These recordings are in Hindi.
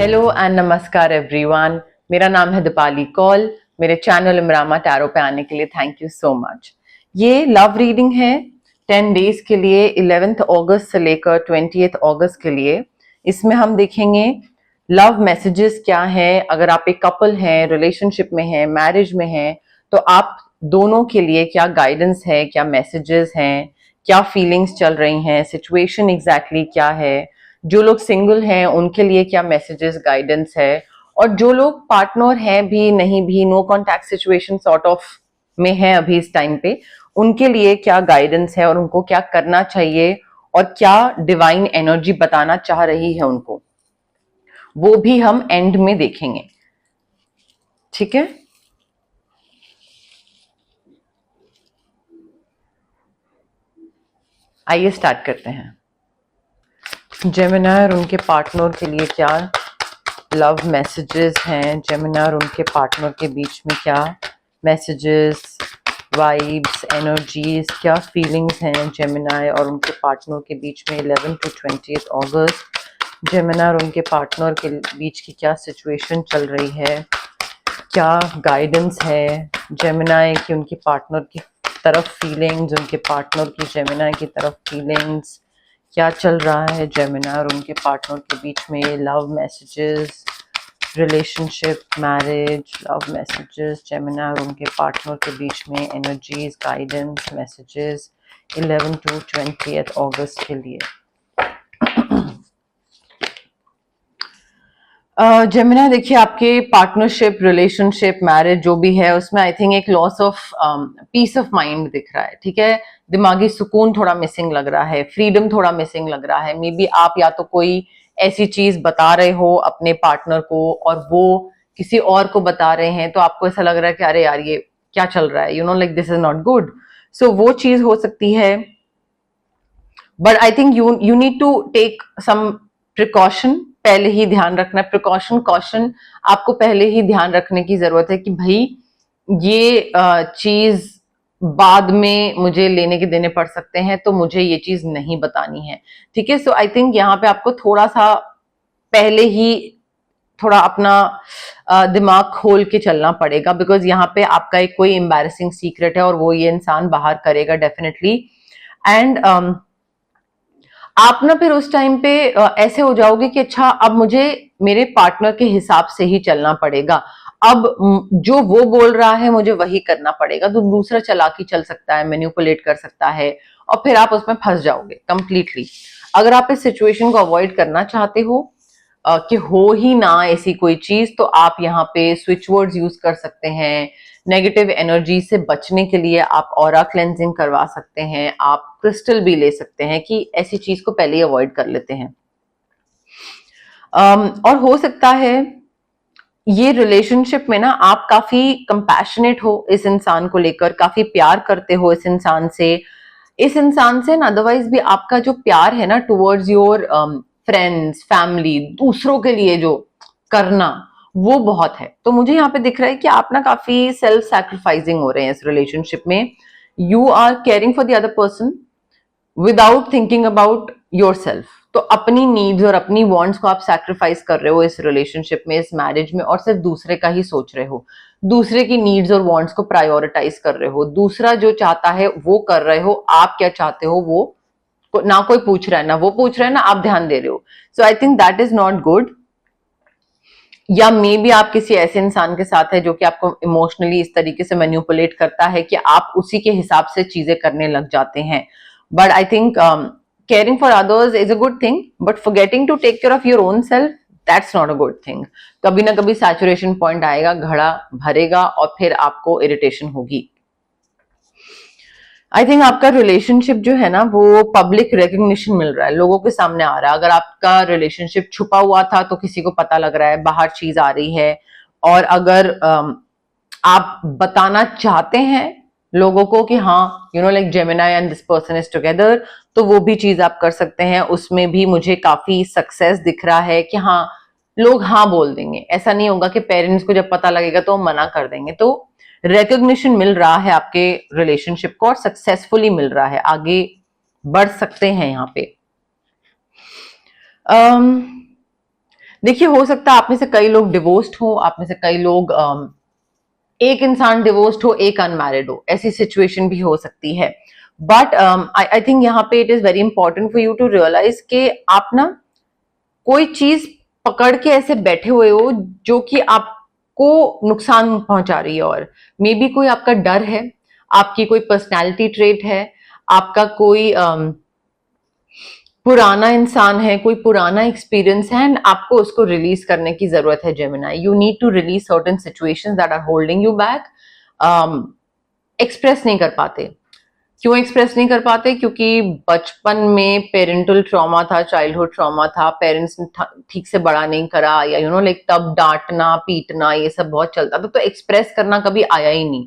हेलो एंड नमस्कार एवरीवन। मेरा नाम है दीपाली कौल। मेरे चैनल इमरामा टैरो पे आने के लिए थैंक यू सो मच। ये लव रीडिंग है 10 डेज के लिए, 11 अगस्त से लेकर 20 अगस्त के लिए। इसमें हम देखेंगे लव मैसेजेस क्या है। अगर आप एक कपल हैं, रिलेशनशिप में हैं, मैरिज में हैं, तो आप दोनों के लिए क्या गाइडेंस है, क्या मैसेजेस हैं, क्या फीलिंग्स चल रही हैं, सिचुएशन एग्जैक्टली क्या है। जो लोग सिंगल हैं उनके लिए क्या मैसेजेस, गाइडेंस है, और जो लोग पार्टनर हैं भी नहीं भी, no contact situation sort of में है अभी इस टाइम पे, उनके लिए क्या गाइडेंस है और उनको क्या करना चाहिए और क्या डिवाइन एनर्जी बताना चाह रही है उनको, वो भी हम एंड में देखेंगे। ठीक है, आइए स्टार्ट करते हैं। जेमिनी और उनके पार्टनर के लिए क्या लव मैसेजेस हैं, जेमिनी और उनके पार्टनर के बीच में क्या मैसेजेस, वाइब्स, एनर्जीज, क्या फीलिंग्स हैं जेमिनी और उनके पार्टनर के बीच में 11 to 20 अगस्त। जेमिनी और उनके पार्टनर के बीच की क्या सिचुएशन चल रही है, क्या गाइडेंस है जेमिनी की उनके पार्टनर की तरफ, फीलिंग्स, उनके पार्टनर की जेमिनी की तरफ फीलिंग्स, क्या चल रहा है जेमिनी और उनके पार्टनर के बीच में, love messages, relationship, marriage, love messages, Gemini और उनके पार्टनर के बीच में, एनर्जीज, गाइडेंस, मैसेजेस 11 to 20 अगस्त के लिए। जेमिनी देखिए, आपके पार्टनरशिप, रिलेशनशिप, मैरिज जो भी है उसमें आई थिंक एक loss of peace of mind दिख रहा है। ठीक है, दिमागी सुकून थोड़ा मिसिंग लग रहा है, फ्रीडम थोड़ा मिसिंग लग रहा है। मे बी आप या तो कोई ऐसी चीज बता रहे हो अपने पार्टनर को और वो किसी और को बता रहे हैं, तो आपको ऐसा लग रहा है कि अरे यार ये क्या चल रहा है, you know, like this is not good. So वो चीज हो सकती है। But I think you need to take some precaution. पहले ही ध्यान रखना, प्रिकॉशन, कॉशन आपको पहले ही ध्यान रखने की जरूरत है कि भाई ये चीज बाद में मुझे लेने के देने पड़ सकते हैं, तो मुझे ये चीज नहीं बतानी है। ठीक है, सो आई थिंक यहाँ पे आपको थोड़ा सा पहले ही थोड़ा अपना दिमाग खोल के चलना पड़ेगा, बिकॉज यहाँ पे आपका एक कोई एम्बैरेसिंग सीक्रेट है और वो ये इंसान बाहर करेगा डेफिनेटली। एंड आप ना फिर उस टाइम पे ऐसे हो जाओगे कि अच्छा अब मुझे मेरे पार्टनर के हिसाब से ही चलना पड़ेगा, अब जो वो बोल रहा है मुझे वही करना पड़ेगा। तो दूसरा चालाकी चल सकता है, मैनिपुलेट कर सकता है, और फिर आप उसमें फंस जाओगे कंप्लीटली। अगर आप इस सिचुएशन को अवॉइड करना चाहते हो कि हो ही ना ऐसी कोई चीज, तो आप यहाँ पे स्विच वर्ड्स यूज कर सकते हैं। नेगेटिव एनर्जी से बचने के लिए आप ऑरा क्लेंजिंग करवा सकते हैं, आप क्रिस्टल भी ले सकते हैं कि ऐसी चीज को पहले ही अवॉइड कर लेते हैं। और हो सकता है ये रिलेशनशिप में ना आप काफी कंपैशनेट हो इस इंसान को लेकर, काफी प्यार करते हो इस इंसान से, ना अदरवाइज भी आपका जो प्यार है ना टुवर्ड्स योर फ्रेंड्स, फैमिली, दूसरों के लिए जो करना, वो बहुत है। तो मुझे यहाँ पे दिख रहा है कि आप ना काफी सेल्फ सैक्रिफाइसिंग हो रहे हैं इस रिलेशनशिप में। You are caring for the other person without thinking about your self. तो अपनी नीड्स और अपनी वांट्स को आप सैक्रिफाइस कर रहे हो इस रिलेशनशिप में, इस मैरिज में, और सिर्फ दूसरे का ही सोच रहे हो, दूसरे की नीड्स और वांट्स को प्रायोरिटाइज कर रहे हो। दूसरा जो चाहता है वो कर रहे हो, आप क्या चाहते हो वो ना कोई पूछ रहा है, ना वो पूछ रहा है, ना आप ध्यान दे रहे हो। So I think that is not good. या मे बी आप किसी ऐसे इंसान के साथ है जो कि आपको इमोशनली इस तरीके से मैन्युपुलेट करता है कि आप उसी के हिसाब से चीजें करने लग जाते हैं। But I think caring for others is a good thing, but forgetting to take care of your own self, that's not a good thing. कभी ना कभी सैचुरेशन पॉइंट आएगा, घड़ा भरेगा और फिर आपको इरिटेशन होगी। आई थिंक आपका रिलेशनशिप जो है ना वो पब्लिक रिकग्निशन मिल रहा है, लोगों के सामने आ रहा है। अगर आपका रिलेशनशिप छुपा हुआ था तो किसी को पता लग रहा है, बाहर चीज आ रही है। और अगर आप बताना चाहते हैं लोगों को कि हाँ, you know, like Gemini and this person is together, तो वो भी चीज आप कर सकते हैं। उसमें भी मुझे काफी सक्सेस दिख रहा है कि हाँ, लोग हाँ बोल देंगे। ऐसा नहीं होगा कि पेरेंट्स को जब पता लगेगा तो मना कर देंगे। तो रिकग्निशन मिल रहा है आपके रिलेशनशिप को और सक्सेसफुली मिल रहा है, आगे बढ़ सकते हैं यहाँ पे। देखिए, हो सकता है आप में से कई लोग डिवोर्स्ड हो, आप में से कई लोग एक इंसान डिवोर्स्ड हो, एक अनमैरिड हो, ऐसी सिचुएशन भी हो सकती है। बट आई थिंक यहाँ पे it is very important for you to realise कि आप ना कोई चीज पकड़ के ऐसे बैठे हुए हो जो कि आपको नुकसान पहुंचा रही है, और मे बी कोई आपका डर है, आपकी कोई पर्सनैलिटी ट्रेट है, आपका कोई पुराना इंसान है, कोई पुराना एक्सपीरियंस है, एंड आपको उसको रिलीज करने की जरूरत है Gemini. You need to release certain situations that are holding you back. Express नहीं कर पाते। क्यों एक्सप्रेस नहीं कर पाते? क्योंकि बचपन में पेरेंटल ट्रॉमा था, चाइल्डहुड ट्रॉमा था, पेरेंट्स ने ठीक से बड़ा नहीं करा, या यू नो लाइक तब डांटना पीटना ये सब बहुत चलता था, तो एक्सप्रेस करना कभी आया ही नहीं,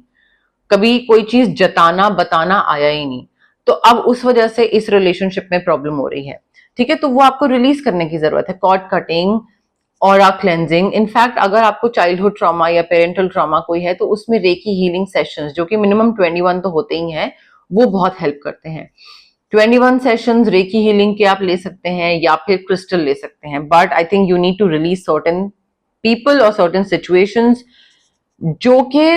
कभी कोई चीज जताना बताना आया ही नहीं। तो अब उस वजह से इस रिलेशनशिप में प्रॉब्लम हो रही है, ठीक है? तो वो आपको रिलीज करने की जरूरत है। Cord cutting, aura cleansing. In fact अगर आपको चाइल्डहुड ट्रॉमा या पेरेंटल ट्रॉमा कोई है तो उसमें रेकी हीलिंग सेशंस, जो कि मिनिमम 21 तो होते ही हैं, वो बहुत हेल्प करते हैं। 21 सेशंस रेकी हीलिंग के आप ले सकते हैं या फिर क्रिस्टल ले सकते हैं, but I think you need to release certain people और सर्टेन सिचुएशंस जो कि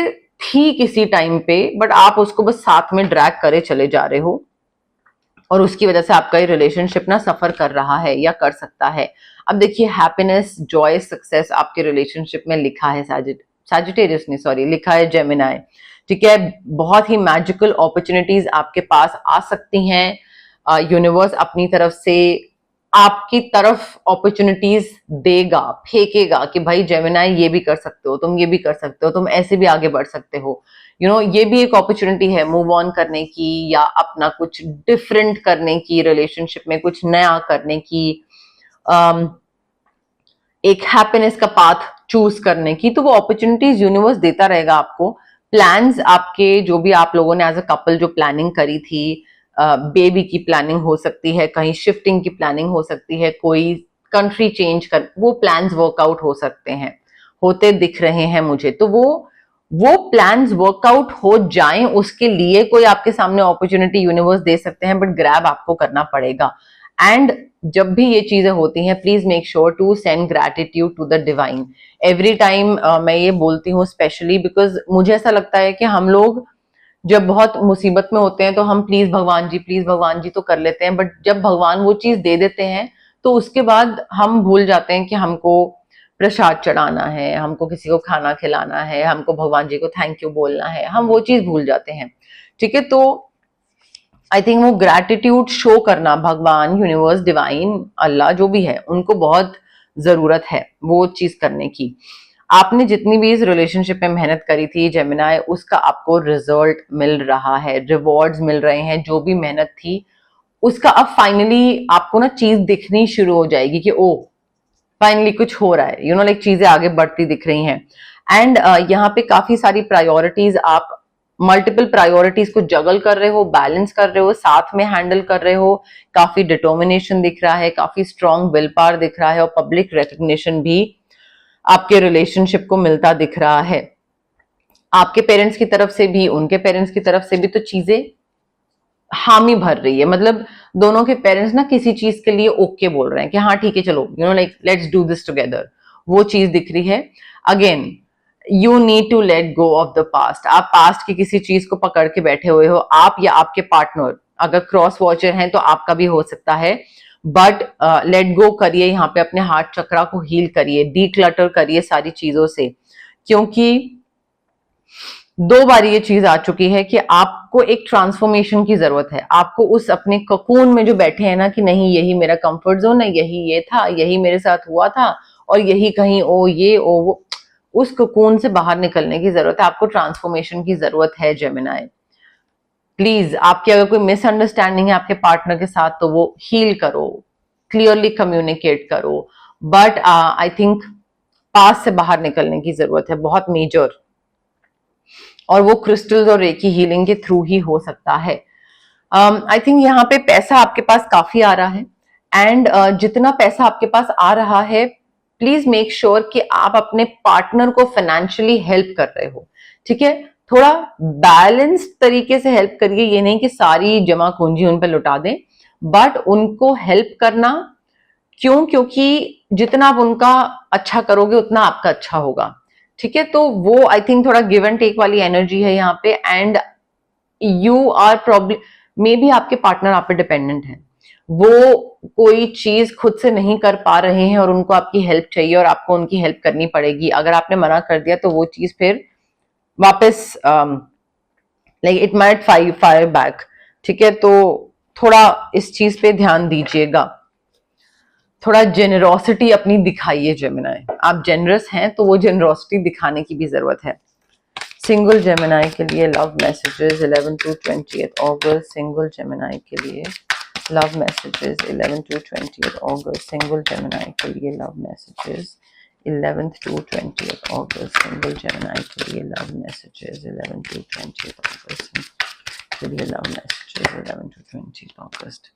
थी किसी टाइम पे, बट आप उसको बस साथ में ड्रैग करे चले जा रहे हो, और उसकी वजह से आपका ये रिलेशनशिप ना सफर कर रहा है या कर सकता है। अब देखिए, हैप्पीनेस, जॉय, सक्सेस आपके रिलेशनशिप में लिखा है सैजिटेरियस ने, सॉरी, लिखा है जेमिनाई, ठीक है? बहुत ही मैजिकल अपॉर्चुनिटीज आपके पास आ सकती हैं। यूनिवर्स अपनी तरफ से आपकी तरफ अपॉर्चुनिटीज देगा, फेंकेगा कि भाई जेमिनाई ये भी कर सकते हो, तुम ये भी कर सकते हो, तुम ऐसे भी आगे बढ़ सकते हो। यू नो, ये भी एक अपॉर्चुनिटी है मूव ऑन करने की, या अपना कुछ डिफरेंट करने की, रिलेशनशिप में कुछ नया करने की, एक हैप्पीनेस का पाथ चूज करने की। तो वो अपॉर्चुनिटीज यूनिवर्स देता रहेगा आपको। प्लान्स आपके, जो भी आप लोगों ने एज अ कपल जो प्लानिंग करी थी, बेबी की प्लानिंग हो सकती है, कहीं शिफ्टिंग की प्लानिंग हो सकती है, कोई कंट्री चेंज कर, वो प्लान्स वर्कआउट हो सकते हैं, होते दिख रहे हैं मुझे। तो वो प्लान्स वर्कआउट हो जाएं, उसके लिए कोई आपके सामने अपॉर्चुनिटी यूनिवर्स दे सकते हैं, बट ग्रैब आपको करना पड़ेगा। एंड जब भी ये चीजें होती हैं, please make sure to send gratitude to the divine every time. मैं ये बोलती हूँ स्पेशली बिकॉज मुझे ऐसा लगता है कि हम लोग जब बहुत मुसीबत में होते हैं तो हम प्लीज भगवान जी तो कर लेते हैं, बट जब भगवान वो चीज दे देते हैं तो उसके बाद हम भूल जाते हैं कि हमको प्रसाद चढ़ाना है, हमको किसी को खाना खिलाना है, हमको भगवान जी को थैंक यू बोलना है, हम वो चीज भूल जाते हैं, ठीक है? तो आई थिंक वो ग्रैटिट्यूड शो करना, भगवान, यूनिवर्स, डिवाइन, अल्लाह, जो भी है, उनको बहुत जरूरत है वो चीज करने की। आपने जितनी भी इस रिलेशनशिप में मेहनत करी थी जेमिनाई, उसका आपको रिजल्ट मिल रहा है, रिवॉर्ड्स मिल रहे हैं। जो भी मेहनत थी उसका अब फाइनली आपको ना चीज दिखनी शुरू हो जाएगी कि ओ, फाइनली कुछ हो रहा है, यू नो लाइक चीजें आगे बढ़ती दिख रही हैं। एंड यहाँ पे काफी सारी प्रायोरिटीज, आप मल्टीपल प्रायोरिटीज को जगल कर रहे हो, बैलेंस कर रहे हो, साथ में हैंडल कर रहे हो। काफी डिटर्मिनेशन दिख रहा है, काफी स्ट्रॉन्ग विल पावर दिख रहा है, और पब्लिक रिकग्निशन भी आपके रिलेशनशिप को मिलता दिख रहा है। आपके पेरेंट्स की तरफ से भी, उनके पेरेंट्स की तरफ से भी तो चीजें हामी भर रही है। मतलब दोनों के पेरेंट्स ना किसी चीज के लिए ओके बोल रहे हैं कि हाँ ठीक है, चलो, you know like let's do this together, वो चीज दिख रही है। Again, you need to let go of the past. आप पास्ट की किसी चीज को पकड़ के बैठे हुए हो, आप या आपके पार्टनर, अगर क्रॉस वॉचर हैं तो आपका भी हो सकता है, बट लेट गो करिए, यहाँ पे अपने हार्ट चक्रा को हील करिए, डीक्लटर करिए सारी चीजों से। क्योंकि 2 बार ये चीज आ चुकी है कि आपको एक ट्रांसफॉर्मेशन की जरूरत है। आपको उस अपने ककून में जो बैठे हैं ना कि नहीं यही मेरा कंफर्ट जोन है, यही ये था, यही मेरे साथ हुआ था, और यही कहीं ओ ये ओ वो, उस ककून से बाहर निकलने की जरूरत है। आपको ट्रांसफॉर्मेशन की जरूरत है जेमिनाई। प्लीज, आपकी अगर कोई मिसअंडरस्टैंडिंग है आपके पार्टनर के साथ तो वो हील करो, क्लियरली कम्युनिकेट करो, बट आई थिंक पास से बाहर निकलने की जरूरत है, बहुत मेजर। और वो क्रिस्टल्स और रेकी हीलिंग के थ्रू ही हो सकता है। आई थिंक यहाँ पे पैसा आपके पास काफी आ रहा है, एंड जितना पैसा आपके पास आ रहा है, प्लीज मेक श्योर कि आप अपने पार्टनर को फाइनेंशियली हेल्प कर रहे हो, ठीक है? थोड़ा बैलेंस तरीके से हेल्प करिए, ये नहीं कि सारी जमा पूंजी उन पर लुटा दें, बट उनको हेल्प करना क्यों? क्योंकि जितना आप उनका अच्छा करोगे उतना आपका अच्छा होगा, ठीक है? तो वो आई थिंक थोड़ा गिव एंड टेक वाली एनर्जी है यहाँ पे, and you are problem, maybe आपके पार्टनर आप पे डिपेंडेंट है, वो कोई चीज खुद से नहीं कर पा रहे हैं और उनको आपकी हेल्प चाहिए और आपको उनकी हेल्प करनी पड़ेगी। अगर आपने मना कर दिया तो वो चीज फिर वापस like it might fire back, ठीक है? तो थोड़ा इस चीज पे ध्यान दीजिएगा, थोड़ा जेनरोसिटी अपनी दिखाइए जेमिनाई। आप जेनरस हैं तो वो जेनरोसिटी दिखाने की भी जरूरत है। सिंगल जेमिनाई के लिए love messages 11 to 20 August, single Gemini के लिए love messages 11 to 20 August, single Gemini के लिए love messages 11 to 20 August, single Gemini के लिए लव मैसेजेस 11 to 20 अगस्त, के लिए लव मैसेजेस 11 to 20 अगस्त।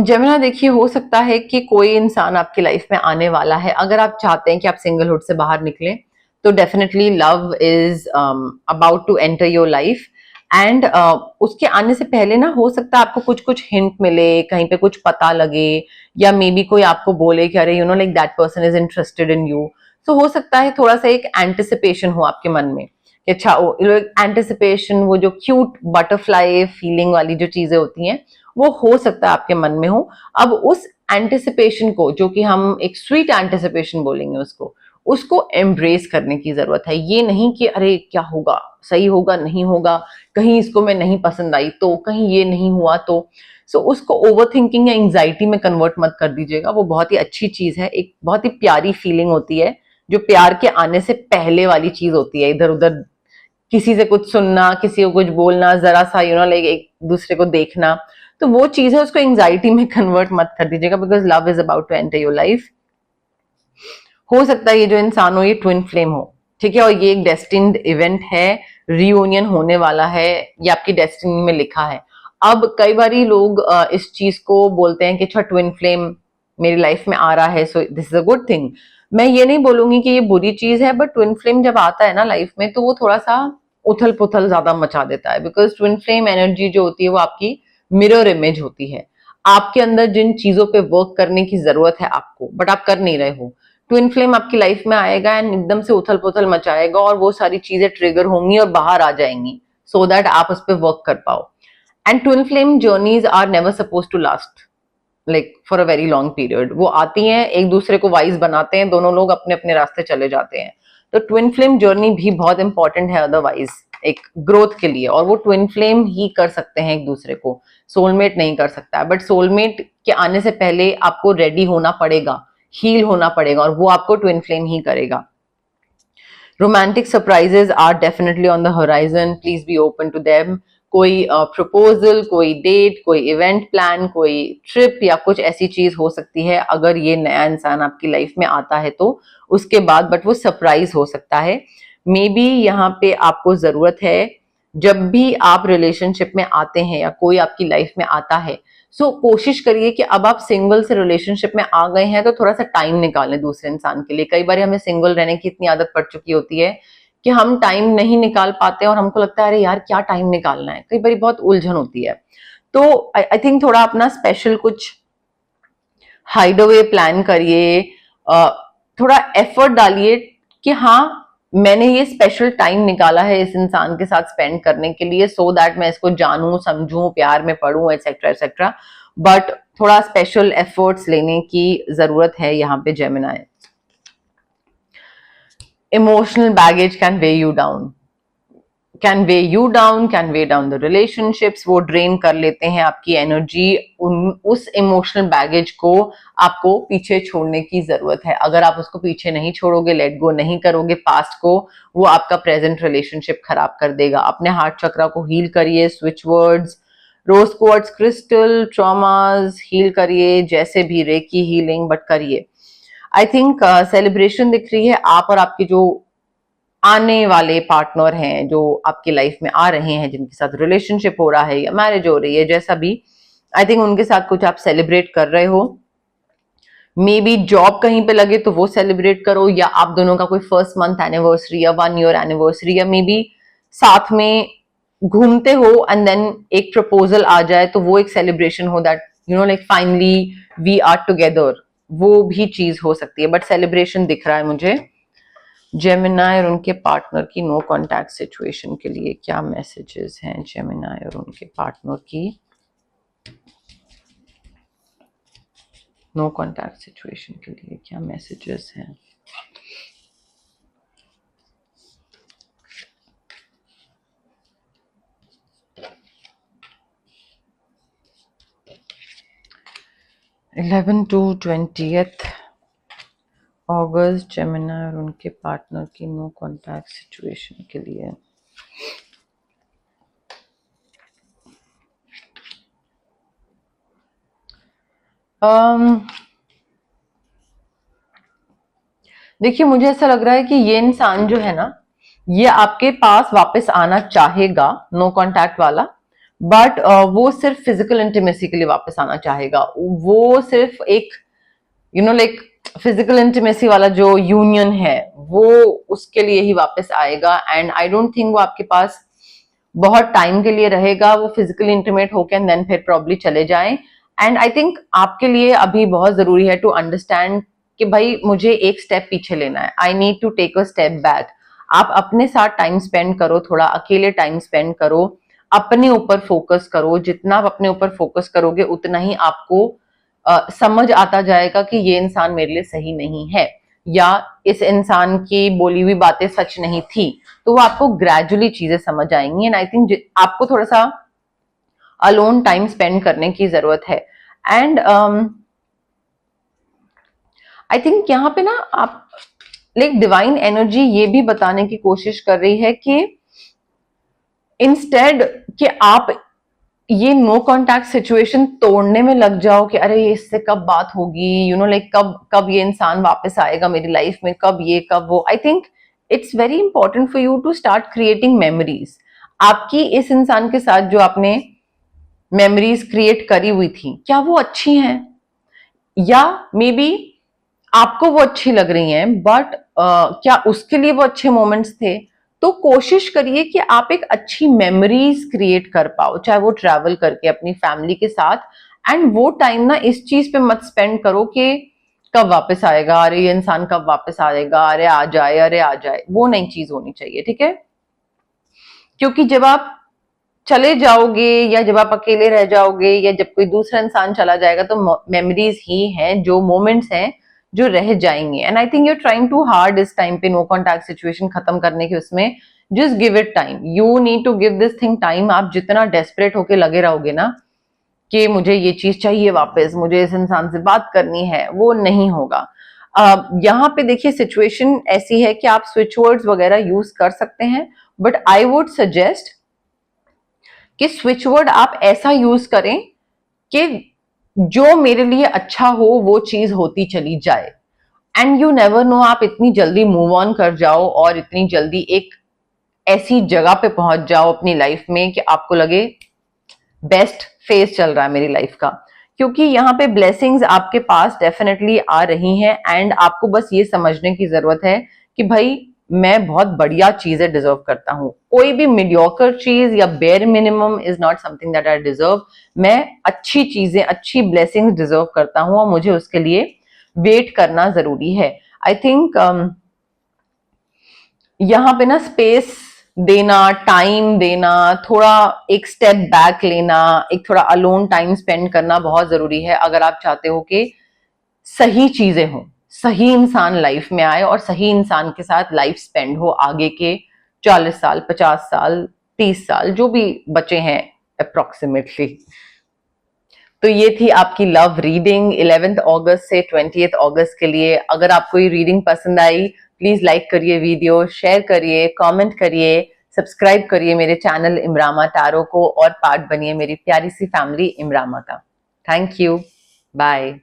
जेमिना देखिए, हो सकता है कि कोई इंसान आपकी लाइफ में आने वाला है। अगर आप चाहते हैं कि आप सिंगलहुड से बाहर निकलें तो definitely love is about to enter your life, and उसके आने से पहले ना हो सकता है आपको कुछ कुछ हिंट मिले, कहीं पे कुछ पता लगे, या मे बी कोई आपको बोले कि अरे like that person is interested in you. तो हो सकता है थोड़ा सा एक एंटिसिपेशन हो आपके मन में कि अच्छा, एंटिसिपेशन, वो जो क्यूट बटरफ्लाई फीलिंग वाली जो चीजें होती हैं वो हो सकता है आपके मन में हो। अब उस एंटिसिपेशन को, जो कि हम एक स्वीट एंटिसिपेशन बोलेंगे उसको एम्ब्रेस करने की जरूरत है। ये नहीं कि अरे क्या होगा, सही होगा नहीं होगा, कहीं इसको मैं नहीं पसंद आई तो, कहीं ये नहीं हुआ तो। सो उसको ओवर थिंकिंग या एंजाइटी में कन्वर्ट मत कर दीजिएगा। वो बहुत ही अच्छी चीज है, एक बहुत ही प्यारी फीलिंग होती है जो प्यार के आने से पहले वाली चीज होती है। इधर उधर किसी से कुछ सुनना, किसी को कुछ बोलना, जरा सा लाइक एक दूसरे को देखना, तो वो चीज है, उसको एंजाइटी में कन्वर्ट मत कर दीजिएगा, because love is about to enter your life. हो सकता है ये जो इंसान हो ये ट्विन फ्लेम हो, ठीक है? और ये एक डेस्टिन्ड इवेंट है, रियूनियन होने वाला है, ये आपकी डेस्टिनी में लिखा है। अब कई बारी लोग इस चीज को बोलते हैं कि अच्छा, ट्विन फ्लेम मेरी लाइफ में आ रहा है so this is a good thing. मैं ये नहीं बोलूंगी कि ये बुरी चीज है, बट ट्विन फ्लेम जब आता है ना लाइफ में तो वो थोड़ा सा उथल पुथल ज्यादा मचा देता है, बिकॉज ट्विन फ्लेम एनर्जी जो होती है वो आपकी मिरर इमेज होती है। आपके अंदर जिन चीजों पे वर्क करने की जरूरत है आपको, बट आप कर नहीं रहे हो, ट्विन फ्लेम आपकी लाइफ में आएगा एंड एकदम से उथल पुथल मचाएगा और वो सारी चीजें ट्रिगर होंगी और बाहर आ जाएंगी, सो दैट आप उस पर वर्क कर पाओ। And twin flame journeys are never suppose to last like for a very long period. वो आती हैं, एक दूसरे को वाइज बनाते हैं, दोनों लोग अपने अपने रास्ते चले जाते हैं। तो ट्विन फ्लेम जर्नी भी बहुत इंपॉर्टेंट है अदरवाइज एक ग्रोथ के लिए, और वो ट्विन फ्लेम ही कर सकते हैं एक दूसरे को, सोलमेट नहीं कर सकता है। बट सोलमेट के आने से पहले आपको रेडी होना पड़ेगा, हील होना पड़ेगा, और वो आपको ट्विन फ्लेम ही करेगा। Romantic surprises are definitely on the horizon, please be open to them. कोई प्रपोजल, कोई डेट, कोई इवेंट प्लान, कोई ट्रिप या कुछ ऐसी चीज हो सकती है अगर ये नया इंसान आपकी लाइफ में आता है तो उसके बाद, बट वो सरप्राइज हो सकता है। मे बी यहाँ पे आपको जरूरत है, जब भी आप रिलेशनशिप में आते हैं या कोई आपकी लाइफ में आता है, सो कोशिश करिए कि अब आप सिंगल से रिलेशनशिप में आ गए हैं तो थोड़ा सा टाइम निकालें दूसरे इंसान के लिए। कई बार हमें सिंगल रहने की इतनी आदत पड़ चुकी होती है कि हम टाइम नहीं निकाल पाते और हमको लगता है अरे यार क्या टाइम निकालना है, कई बार बहुत उलझन होती है। तो आई थिंक थोड़ा अपना स्पेशल कुछ हाइड अवे प्लान करिए, थोड़ा एफर्ट डालिए कि हाँ मैंने ये स्पेशल टाइम निकाला है इस इंसान के साथ स्पेंड करने के लिए, सो दैट मैं इसको जानूं, समझूं, प्यार में पढ़ूं, एटसेट्रा एटसेट्रा। बट थोड़ा स्पेशल एफर्ट्स लेने की जरूरत है यहाँ पे Gemini. Emotional baggage can way you down, can way down the relationships. वो ड्रेन कर लेते हैं आपकी एनर्जी, उस इमोशनल बैगेज को आपको पीछे छोड़ने की जरूरत है। अगर आप उसको पीछे नहीं छोड़ोगे, लेट गो नहीं करोगे पास्ट को, वो आपका प्रेजेंट रिलेशनशिप खराब कर देगा। अपने हार्ट चक्रा को हील करिए, स्विच वर्ड्स, रोज क्वार्ट्ज क्रिस्टल, ट्रॉमास हील करिए, जैसे भी रेकी हीलिंग, बट करिए। आई थिंक सेलिब्रेशन दिख रही है, आप और आपकी जो आने वाले पार्टनर हैं, जो आपकी लाइफ में आ रहे हैं, जिनके साथ रिलेशनशिप हो रहा है या मैरिज हो रही है, जैसा भी, आई थिंक उनके साथ कुछ आप सेलिब्रेट कर रहे हो। मे बी जॉब कहीं पे लगे तो वो सेलिब्रेट करो, या आप दोनों का कोई फर्स्ट मंथ एनिवर्सरी या 1 ईयर एनिवर्सरी, या मे बी साथ में घूमते हो एंड देन एक प्रपोजल आ जाए तो वो एक सेलिब्रेशन हो that like finally we are together, वो भी चीज हो सकती है, बट सेलिब्रेशन दिख रहा है मुझे। जेमिनाई और उनके पार्टनर की नो कॉन्टैक्ट सिचुएशन के लिए क्या मैसेजेस हैं? जेमिनाई और उनके पार्टनर की नो कॉन्टैक्ट सिचुएशन के लिए क्या मैसेजेस हैं? Eleven to 20th August, Gemini और उनके पार्टनर की नो कॉन्टैक्ट सिचुएशन के लिए। देखिए, मुझे ऐसा लग रहा है कि ये इंसान जो है ना, ये आपके पास वापस आना चाहेगा, नो कॉन्टैक्ट वाला, बट वो सिर्फ फिजिकल इंटीमेसी के लिए वापस आना चाहेगा। वो सिर्फ एक लाइक फिजिकल इंटीमेसी वाला जो यूनियन है, वो उसके लिए ही वापस आएगा। एंड आई डोंट थिंक वो आपके पास बहुत टाइम के लिए रहेगा। वो फिजिकली इंटीमेट होके एंड देन फिर प्रॉब्ली चले जाएं। एंड आई थिंक आपके लिए अभी बहुत जरूरी है टू अंडरस्टैंड कि भाई मुझे एक स्टेप पीछे लेना है, I need to take a step back. आप अपने साथ टाइम स्पेंड करो, थोड़ा अकेले टाइम स्पेंड करो, अपने ऊपर फोकस करो। जितना आप अपने ऊपर फोकस करोगे उतना ही आपको समझ आता जाएगा कि ये इंसान मेरे लिए सही नहीं है, या इस इंसान की बोली हुई बातें सच नहीं थी। तो वो आपको ग्रेजुअली चीजें समझ आएंगी। एंड आई थिंक आपको थोड़ा सा अलोन टाइम स्पेंड करने की जरूरत है। एंड आई थिंक यहाँ पे ना आप लाइक डिवाइन एनर्जी ये भी बताने की कोशिश कर रही है कि इंस्टेड कि आप ये नो कॉन्टैक्ट सिचुएशन तोड़ने में लग जाओ कि अरे इससे कब बात होगी, लाइक कब कब ये इंसान वापस आएगा मेरी लाइफ में, कब ये कब वो। I think it's very important for you to start creating memories. आपकी इस इंसान के साथ जो आपने मेमोरीज क्रिएट करी हुई थी, क्या वो अच्छी हैं? या मे बी आपको वो अच्छी लग रही हैं, बट क्या उसके लिए वो अच्छे मोमेंट्स थे? तो कोशिश करिए कि आप एक अच्छी मेमोरीज क्रिएट कर पाओ, चाहे वो ट्रैवल करके अपनी फैमिली के साथ। एंड वो टाइम ना इस चीज पे मत स्पेंड करो कि कब वापस आएगा, अरे ये इंसान कब वापस आएगा, अरे आ जाए, अरे आ जाए। वो नहीं चीज होनी चाहिए, ठीक है? क्योंकि जब आप चले जाओगे या जब आप अकेले रह जाओगे या जब कोई दूसरा इंसान चला जाएगा, तो मेमोरीज ही हैं, जो मोमेंट्स हैं जो रह जाएंगे। And I think you are trying too hard इस टाइम पे नो कॉन्टैक्ट सिचुएशन खत्म करने के उसमें। Just give it time, you need to give this thing time. आप जितना डेस्परेट होके लगे रहोगे ना कि मुझे ये चीज चाहिए वापस, मुझे इस इंसान से बात करनी है, वो नहीं होगा। यहाँ पे देखिए सिचुएशन ऐसी है कि आप स्विच वर्ड्स वगैरह यूज कर सकते हैं, बट आई वुड सजेस्ट कि स्विच वर्ड आप ऐसा यूज करें कि जो मेरे लिए अच्छा हो वो चीज होती चली जाए। एंड यू नेवर नो, आप इतनी जल्दी मूव ऑन कर जाओ और इतनी जल्दी एक ऐसी जगह पे पहुंच जाओ अपनी लाइफ में कि आपको लगे बेस्ट फेज चल रहा है मेरी लाइफ का। क्योंकि यहाँ पे ब्लेसिंग्स आपके पास डेफिनेटली आ रही हैं। एंड आपको बस ये समझने की जरूरत है कि भाई मैं बहुत बढ़िया चीजें डिजर्व करता हूँ। कोई भी मीडियोकर चीज या bare minimum is not something that I deserve. मैं अच्छी चीजें, अच्छी ब्लेसिंग्स डिजर्व करता हूँ और मुझे उसके लिए वेट करना जरूरी है। आई थिंक यहाँ पे ना स्पेस देना, टाइम देना, थोड़ा एक स्टेप बैक लेना, एक थोड़ा अलोन टाइम स्पेंड करना बहुत जरूरी है अगर आप चाहते हो कि सही चीजें हो, सही इंसान लाइफ में आए और सही इंसान के साथ लाइफ स्पेंड हो आगे के 40 साल, 50 साल, 30 साल जो भी बचे हैं अप्रोक्सीमेटली। तो ये थी आपकी लव रीडिंग 11th अगस्त से 20th अगस्त के लिए। अगर आपको ये रीडिंग पसंद आई, प्लीज लाइक करिए वीडियो, शेयर करिए, कमेंट करिए, सब्सक्राइब करिए मेरे चैनल इमरामा टैरो को और पार्ट बनिए मेरी प्यारी सी फैमिली इमरामा का। Thank you, bye.